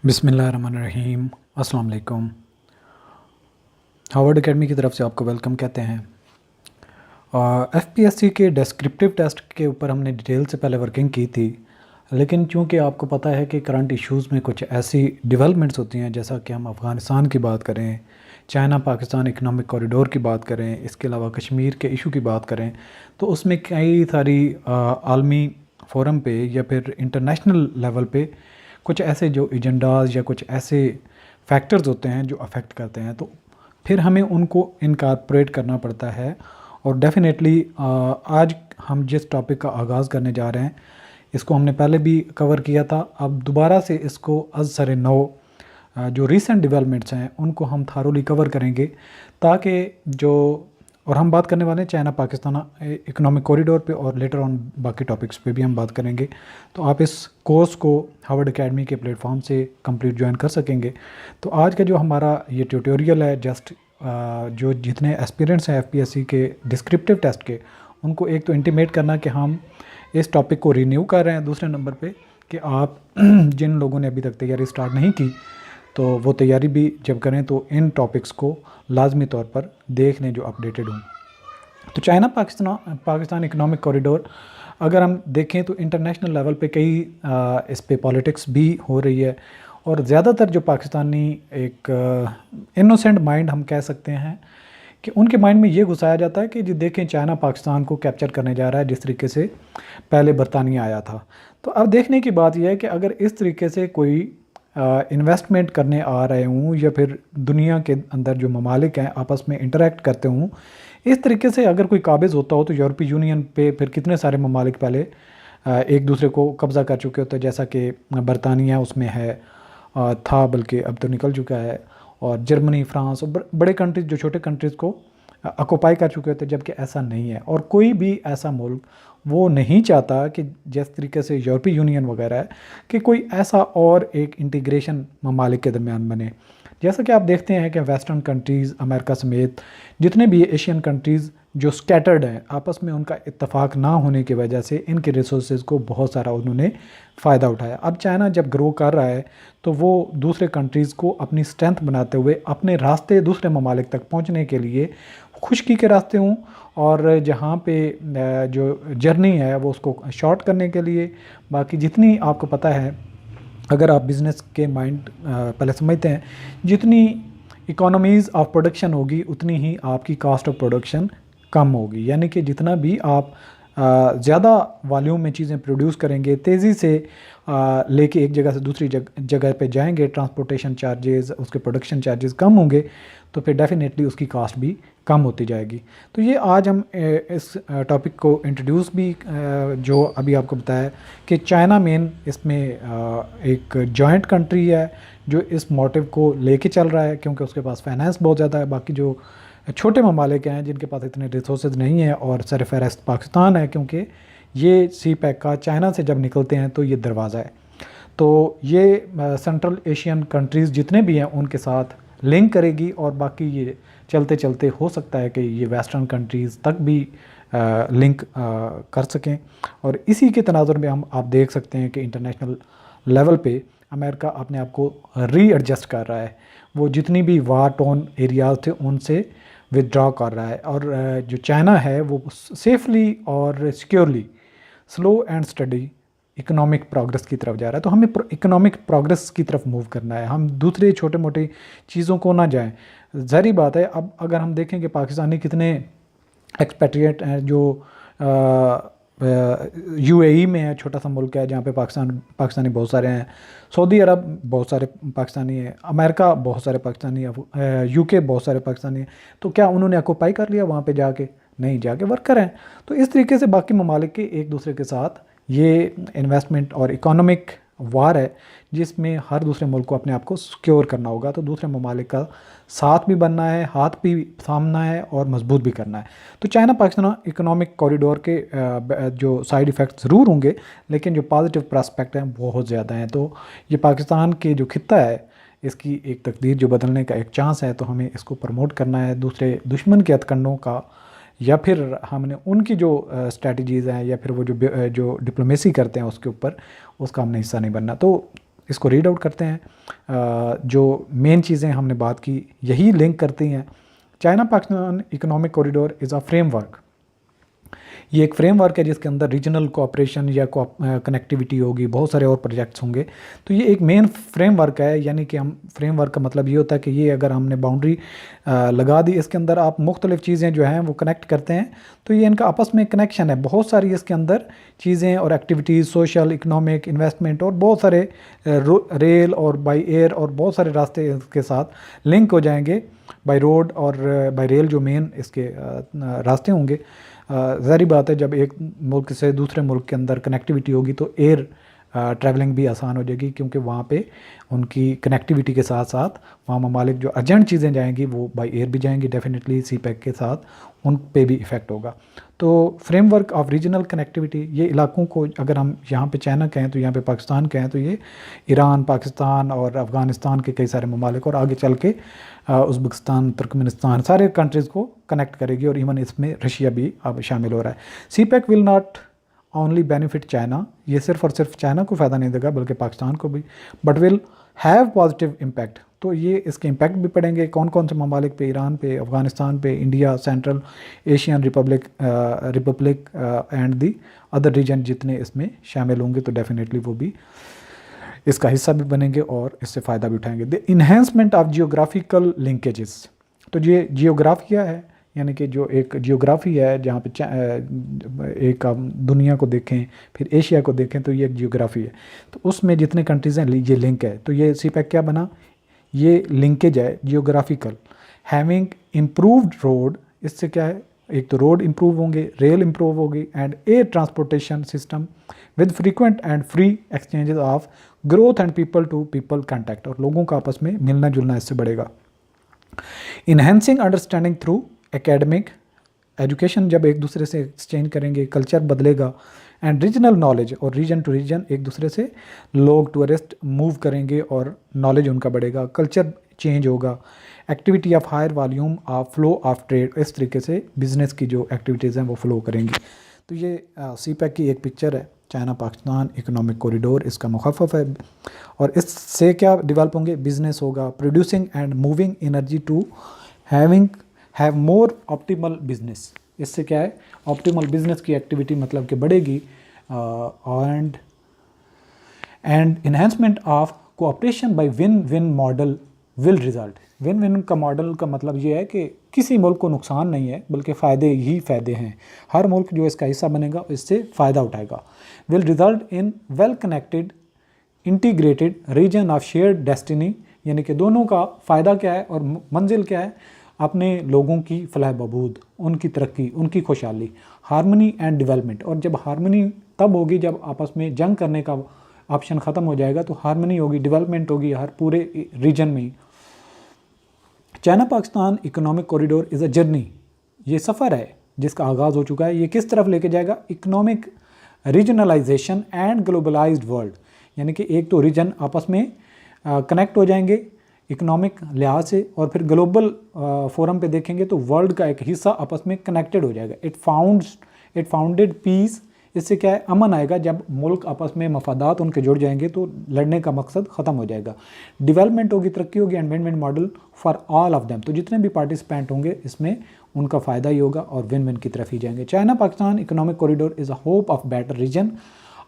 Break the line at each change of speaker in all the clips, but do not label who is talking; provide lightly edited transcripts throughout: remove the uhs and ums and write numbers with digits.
बिस्मिल्लाहिर्रहमानिर्रहीम। अस्सलाम वालेकुम। हार्वर्ड एकेडमी की तरफ से आपको वेलकम कहते हैं। एफपीएससी के डिस्क्रिप्टिव टेस्ट के ऊपर हमने डिटेल से पहले वर्किंग की थी, लेकिन चूंकि आपको पता है कि करंट इश्यूज़ में कुछ ऐसी डेवलपमेंट्स होती हैं, जैसा कि हम अफ़गानिस्तान की बात करें, चाइना पाकिस्तान इकनॉमिक कॉरिडोर की बात करें, इसके अलावा कश्मीर के इशू की बात करें, तो उसमें कई सारी आलमी फ़ोरम पे या फिर इंटरनेशनल लेवल पे कुछ ऐसे जो एजेंडाज़ या कुछ ऐसे फैक्टर्स होते हैं जो अफेक्ट करते हैं, तो फिर हमें उनको इनकॉर्पोरेट करना पड़ता है। और डेफ़िनेटली आज हम जिस टॉपिक का आगाज़ करने जा रहे हैं, इसको हमने पहले भी कवर किया था, अब दोबारा से इसको अज़ नौ जो रीसेंट डेवलपमेंट्स हैं उनको हम थारोली कवर करेंगे, ताकि जो और हम बात करने वाले हैं चाइना पाकिस्तान इकोनॉमिक कॉरिडोर पे, और लेटर ऑन बाकी टॉपिक्स पे भी हम बात करेंगे। तो आप इस कोर्स को हार्वर्ड एकेडमी के प्लेटफॉर्म से कंप्लीट ज्वाइन कर सकेंगे। तो आज का जो हमारा ये ट्यूटोरियल है, जस्ट जो जितने एस्पिरेंट्स हैं एफपीएससी के डिस्क्रिप्टिव टेस्ट के, उनको एक तो इंटीमेट करना कि हम इस टॉपिक को रिन्यू कर रहे हैं, दूसरे नंबर पे कि आप जिन लोगों ने अभी तक तैयारी स्टार्ट नहीं की, तो वो तैयारी भी जब करें तो इन टॉपिक्स को लाजमी तौर पर देख लें जो अपडेटेड हों। तो चाइना पाकिस्तान इकनॉमिक कॉरिडोर अगर हम देखें तो इंटरनेशनल लेवल पे कई इस पे पॉलिटिक्स भी हो रही है, और ज़्यादातर जो पाकिस्तानी एक इनोसेंट माइंड हम कह सकते हैं कि उनके माइंड में ये घुसाया जाता है कि जी देखें चाइना पाकिस्तान को कैप्चर करने जा रहा है, जिस तरीके से पहले बरतानिया आया था। तो अब देखने की बात यह है कि अगर इस तरीके से कोई इन्वेस्टमेंट करने आ रहे हूँ, या फिर दुनिया के अंदर जो ममालिक हैं आपस में इंटरेक्ट करते हूँ, इस तरीके से अगर कोई काबिज़ होता हो, तो यूरोपीय यूनियन पे फिर कितने सारे ममालिक पहले एक दूसरे को कब्ज़ा कर चुके होते हैं, जैसा कि बरतानिया उसमें है था, बल्कि अब तो निकल चुका है, और जर्मनी, फ्रांस और बड़े कंट्रीज़ जो छोटे कंट्रीज़ को ऑक्यूपाई कर चुके होते हैं, जबकि ऐसा नहीं है। और कोई भी ऐसा मुल्क वो नहीं चाहता कि जिस तरीके से यूरोपीय यूनियन वगैरह है, कि कोई ऐसा और एक इंटीग्रेशन ममालिक के दरमियान बने। जैसा कि आप देखते हैं कि वेस्टर्न कंट्रीज़, अमेरिका समेत जितने भी एशियन कंट्रीज़ जो स्कैटर्ड हैं, आपस में उनका इत्तेफाक ना होने की वजह से इनके रिसोर्सेज को बहुत सारा उन्होंने फ़ायदा उठाया। अब चाइना जब ग्रो कर रहा है, तो वो दूसरे कंट्रीज़ को अपनी स्ट्रेंथ बनाते हुए अपने रास्ते दूसरे ममालिक तक पहुँचने के लिए, खुशकी के रास्ते हों और जहाँ पे जो जर्नी है वो उसको शॉर्ट करने के लिए, बाकी जितनी आपको पता है, अगर आप बिज़नेस के माइंड पहले समझते हैं, जितनी इकोनॉमीज़ ऑफ प्रोडक्शन होगी उतनी ही आपकी कॉस्ट ऑफ प्रोडक्शन कम होगी। यानी कि जितना भी आप ज़्यादा वॉल्यूम में चीज़ें प्रोड्यूस करेंगे, तेज़ी से लेके एक जगह से दूसरी जगह पे जाएंगे, ट्रांसपोर्टेशन चार्जेस, उसके प्रोडक्शन चार्जेस कम होंगे, तो फिर डेफिनेटली उसकी कास्ट भी कम होती जाएगी। तो ये आज हम इस टॉपिक को इंट्रोड्यूस भी जो अभी आपको बताया कि चाइना मेन इसमें एक जॉइंट कंट्री है जो इस मोटिव को लेके चल रहा है, क्योंकि उसके पास फाइनेंस बहुत ज़्यादा है। बाकी जो छोटे ममालिक हैं जिनके पास इतने रिसोर्सेज नहीं है, और सरफहरिस्त पाकिस्तान है, क्योंकि ये सी पैक का चाइना से जब निकलते हैं तो ये दरवाज़ा है। तो ये सेंट्रल एशियन कंट्रीज़ जितने भी हैं उनके साथ लिंक करेगी, और बाकी ये चलते चलते हो सकता है कि ये वेस्टर्न कंट्रीज़ तक भी लिंक कर सकें। और इसी के तनाजुर में हम आप देख सकते हैं कि इंटरनेशनल लेवल पे अमेरिका अपने आप को रीएडजस्ट कर रहा है। वो जितनी भी वार टोन एरियाज़ थे उनसे विदड्रॉ कर रहा है, और जो चाइना है वो सेफली और securely slow and study economic progress की तरफ जा रहा है। तो हमें इकोनॉमिक प्रोग्रेस की तरफ मूव करना है, हम दूसरे छोटे मोटे चीज़ों को ना जाएं। ज़ाहिर बात है, अब अगर हम देखें कि पाकिस्तानी कितने एक्सपेट्रिएट हैं जो यूएई में है, छोटा सा मुल्क है जहाँ पे पाकिस्तानी बहुत सारे हैं, सऊदी अरब बहुत सारे पाकिस्तानी हैं, अमेरिका बहुत सारे पाकिस्तानी है, यूके बहुत सारे पाकिस्तानी हैं। तो क्या उन्होंने ऑक्यूपाई कर लिया वहाँ पे जाके? नहीं, जाके वर्कर हैं। तो इस तरीके से बाकी ममालिक के एक दूसरे के साथ ये इन्वेस्टमेंट और इकोनॉमिक वार है, जिसमें हर दूसरे मुल्क को अपने आप को सिक्योर करना होगा। तो दूसरे ममालिक का साथ भी बनना है, हाथ भी थामना है और मजबूत भी करना है। तो चाइना पाकिस्तान इकोनॉमिक कॉरिडोर के जो साइड इफ़ेक्ट ज़रूर होंगे, लेकिन जो पॉजिटिव प्रॉस्पेक्ट हैं बहुत ज़्यादा हैं। तो ये पाकिस्तान के जो खित्ता है, इसकी एक तकदीर जो बदलने का एक चांस है, तो हमें इसको प्रमोट करना है। दूसरे दुश्मन के हथकंडों का, या फिर हमने उनकी जो स्ट्रेटजीज़ हैं, या फिर वो जो डिप्लोमेसी करते हैं उसके ऊपर, उसका हमने हिस्सा नहीं बनना। तो इसको रीड आउट करते हैं। जो मेन चीज़ें हमने बात की यही लिंक करती हैं। China Pakistan economic corridor is a framework. ये एक फ्रेमवर्क है जिसके अंदर रीजनल कोऑपरेशन या कनेक्टिविटी होगी, बहुत सारे और प्रोजेक्ट्स होंगे। तो ये एक मेन फ्रेमवर्क है, यानी कि हम फ्रेमवर्क का मतलब ये होता है कि ये अगर हमने बाउंड्री लगा दी, इसके अंदर आप मुख्तलिफ़ चीज़ें जो हैं वो कनेक्ट करते हैं, तो ये इनका आपस में कनेक्शन है। बहुत सारी इसके अंदर चीज़ें और एक्टिविटीज़, सोशल, इकोनॉमिक, इन्वेस्टमेंट और बहुत सारे रेल और बाई एयर और बहुत सारे रास्ते इसके साथ लिंक हो जाएंगे, बाई रोड और बाई रेल जो मेन इसके रास्ते होंगे। ज़ाहिर बात है जब एक मुल्क से दूसरे मुल्क के अंदर कनेक्टिविटी होगी तो एयर ट्रैवलिंग भी आसान हो जाएगी, क्योंकि वहाँ पे उनकी कनेक्टिविटी के साथ साथ वहाँ ममालिक जो अर्जेंट चीज़ें जाएंगी वो बाई एयर भी जाएंगी। डेफिनेटली सी पैक के साथ उन पे भी इफ़ेक्ट होगा। तो फ्रेमवर्क ऑफ रीजनल कनेक्टिविटी, ये इलाकों को अगर हम यहाँ पे चाइना कहें तो यहाँ पे पाकिस्तान कहें तो ये ईरान, पाकिस्तान और अफ़गानिस्तान के कई सारे ममालिक और आगे चल के उज़्बेकिस्तान, तुर्कमेनिस्तान सारे कंट्रीज़ को कनेक्ट करेगी, और इवन इसमें रशिया भी अब शामिल हो रहा है। CPEC will not only benefit China, ये सिर्फ और सिर्फ चाइना को फ़ायदा नहीं देगा बल्कि पाकिस्तान को भी, but will have positive impact. तो ये इसके इम्पैक्ट भी पड़ेंगे कौन कौन से ममालिक पे, ईरान पे, अफ़गानिस्तान पे, India, central Asian republic and the other region जितने इसमें शामिल होंगे, तो डेफिनेटली वो भी इसका हिस्सा भी बनेंगे और इससे फ़ायदा भी उठाएंगे। The enhancement of geographical linkages, तो ये जियोग्राफिया है, यानी कि जो एक जियोग्राफी है जहाँ पे एक हम दुनिया को देखें फिर एशिया को देखें तो ये एक जियोग्राफी है, तो उसमें जितने कंट्रीज़ हैं ये लिंक है। तो ये सी पैक क्या बना, ये लिंकेज है जियोग्राफिकल। हैविंग इम्प्रूव्ड रोड, इससे क्या है, एक तो रोड इम्प्रूव होंगे, रेल इम्प्रूव होगी, and air transportation system with frequent and free exchanges of growth and people to people contact, और लोगों का आपस में मिलना जुलना इससे बढ़ेगा। Enhancing understanding through academic education, जब एक दूसरे से एक्सचेंज करेंगे कल्चर बदलेगा, एंड रीजनल नॉलेज, और रीजन टू रीजन एक दूसरे से लोग टूरिस्ट मूव करेंगे और नॉलेज उनका बढ़ेगा, कल्चर चेंज होगा, activity of higher volume of flow of trade, इस तरीके से बिज़नेस की जो एक्टिविटीज़ हैं वो फ्लो करेंगी। तो ये सी पैक की एक पिक्चर है, चाइना पाकिस्तान इकोनॉमिक कॉरिडोर, इसका मुखफ़फ़ है। और इससे क्या डेवलप होंगे, बिज़नेस होगा, producing and moving energy to have more optimal business, इससे क्या है, ऑप्टिमल बिजनेस की एक्टिविटी मतलब कि बढ़ेगी, and enhancement of cooperation by win win model will result. Win win का मॉडल का मतलब ये है कि किसी मुल्क को नुकसान नहीं है बल्कि फ़ायदे ही फ़ायदे हैं, हर मुल्क जो इसका हिस्सा बनेगा इससे फ़ायदा उठाएगा। Will result in well connected integrated region of shared destiny, यानी कि दोनों का फ़ायदा क्या है और मंजिल क्या है, अपने लोगों की फलाह बहबूद, उनकी तरक्की, उनकी खुशहाली, हारमनी एंड डेवलपमेंट। और जब हारमनी तब होगी जब आपस में जंग करने का ऑप्शन ख़त्म हो जाएगा, तो हारमनी होगी, डेवलपमेंट होगी हर पूरे रीजन में। China Pakistan economic corridor is a journey, ये सफ़र है जिसका आगाज़ हो चुका है। ये किस तरफ लेके जाएगा, economic regionalisation and globalised world, यानी कि एक तो रीजन आपस में कनेक्ट हो जाएंगे इकोनॉमिक लिहाज से, और फिर ग्लोबल फोरम पे देखेंगे तो वर्ल्ड का एक हिस्सा आपस में कनेक्टेड हो जाएगा। इट फाउंडेड पीस, इससे क्या है, अमन आएगा। जब मुल्क आपस में मफादात उनके जुड़ जाएंगे तो लड़ने का मकसद ख़त्म हो जाएगा। डेवलपमेंट होगी, तरक्की होगी, and win win model for all of them, तो जितने भी पार्टिसिपेंट होंगे इसमें उनका फ़ायदा ही होगा और विन विन की तरफ ही जाएंगे। China Pakistan economic corridor is a hope of better region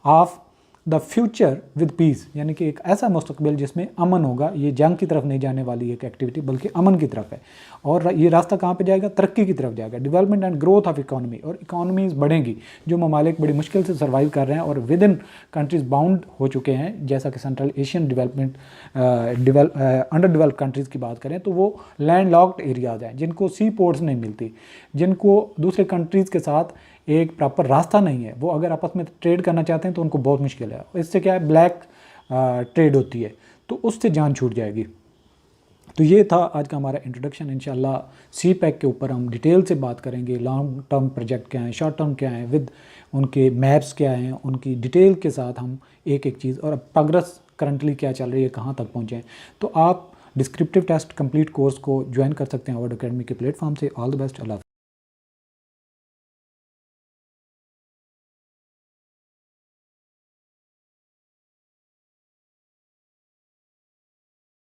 of the future with peace, यानी कि एक ऐसा मुस्तकबिल जिसमें अमन होगा। ये जंग की तरफ नहीं जाने वाली एक एक्टिविटी बल्कि अमन की तरफ है, और ये रास्ता कहाँ पे जाएगा, तरक्की की तरफ जाएगा। Development and growth of economy, और इकॉनमीज बढ़ेंगी। जो ममालिक बड़ी मुश्किल से सर्वाइव कर रहे हैं और विद इन कंट्रीज़ बाउंड हो चुके हैं, जैसा कि central Asian development under developed countries की बात करें तो वो लैंड लॉक्ड एरियाज़ हैं जिनको सी पोर्ट्स नहीं मिलती, जिनको दूसरे कंट्रीज़ के साथ एक प्रॉपर रास्ता नहीं है। वो अगर आपस में ट्रेड करना चाहते हैं तो उनको बहुत मुश्किल है। इससे क्या है, ब्लैक ट्रेड होती है, तो उससे जान छूट जाएगी। तो ये था आज का हमारा इंट्रोडक्शन। इंशाल्लाह सी पैक के ऊपर हम डिटेल से बात करेंगे, लॉन्ग टर्म प्रोजेक्ट क्या हैं, शॉर्ट टर्म क्या हैं, विद उनके मैप्स क्या हैं, उनकी डिटेल के साथ हम एक एक चीज़, और प्रोग्रेस करंटली क्या चल रही है, कहाँ तक पहुँचे हैं। तो आप डिस्क्रिप्टिव टेस्ट कंप्लीट कोर्स को ज्वाइन कर सकते हैं अवार्ड अकेडमी के प्लेटफॉर्म से। All the best, Allah.